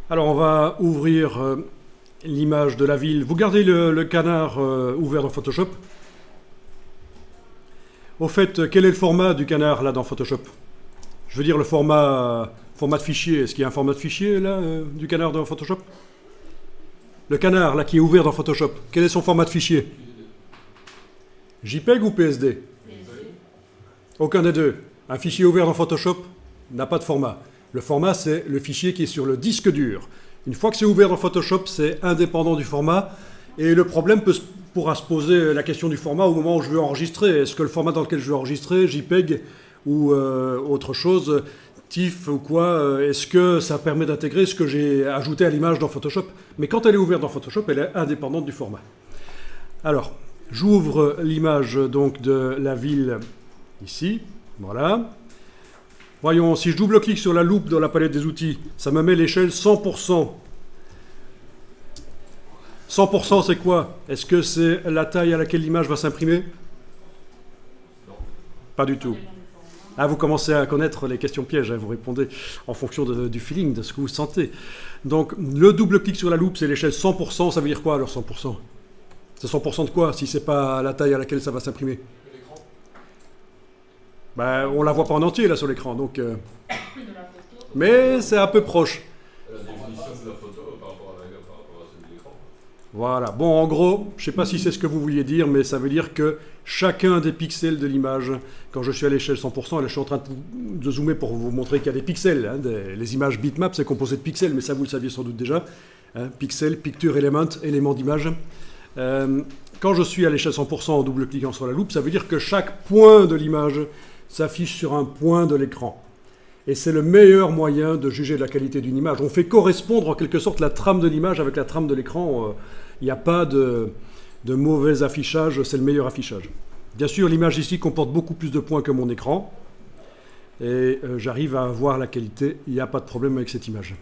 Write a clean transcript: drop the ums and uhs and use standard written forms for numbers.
Alors, on va ouvrir l'image de la ville. Vous gardez le canard ouvert dans Photoshop. Au fait, quel est le format du canard là dans Photoshop? Je veux dire le format de fichier. Est-ce qu'il y a un format de fichier là du canard dans Photoshop? Le canard là qui est ouvert dans Photoshop, quel est son format de fichier? JPEG ou PSD? Aucun des deux. Un fichier ouvert dans Photoshop n'a pas de format. Le format, c'est le fichier qui est sur le disque dur. Une fois que c'est ouvert dans Photoshop, c'est indépendant du format. Et le problème pourra se poser la question du format au moment où je veux enregistrer. Est-ce que le format dans lequel je veux enregistrer, JPEG ou autre chose, TIFF ou quoi, est-ce que ça permet d'intégrer ce que j'ai ajouté à l'image dans Photoshop? Mais quand elle est ouverte dans Photoshop, elle est indépendante du format. Alors, j'ouvre l'image donc de la ville ici. Voilà. Voyons, si je double-clique sur la loupe dans la palette des outils, ça me met l'échelle 100%. 100%, c'est quoi? Est-ce que c'est la taille à laquelle l'image va s'imprimer? Pas du tout. Ah, vous commencez à connaître les questions pièges, hein, vous répondez en fonction du feeling, de ce que vous sentez. Donc, le double-clic sur la loupe, c'est l'échelle 100%, ça veut dire quoi alors 100%? C'est 100% de quoi si c'est pas la taille à laquelle ça va s'imprimer? Ben, on la voit pas en entier là sur l'écran, donc. Mais c'est un peu proche. La définition de la photo par rapport à celle de l'écran. Voilà. Bon, en gros, je sais pas si c'est ce que vous vouliez dire, mais ça veut dire que chacun des pixels de l'image, quand je suis à l'échelle 100%, là je suis en train de zoomer pour vous montrer qu'il y a des pixels. Hein, les images bitmap, c'est composé de pixels, mais ça vous le saviez sans doute déjà. Hein, pixels, picture element, élément d'image. Quand je suis à l'échelle 100% en double-cliquant sur la loupe, ça veut dire que chaque point de l'image s'affiche sur un point de l'écran. Et c'est le meilleur moyen de juger de la qualité d'une image. On fait correspondre en quelque sorte la trame de l'image avec la trame de l'écran. Il n'y a pas de mauvais affichage, c'est le meilleur affichage. Bien sûr, l'image ici comporte beaucoup plus de points que mon écran. Et j'arrive à voir la qualité, il n'y a pas de problème avec cette image.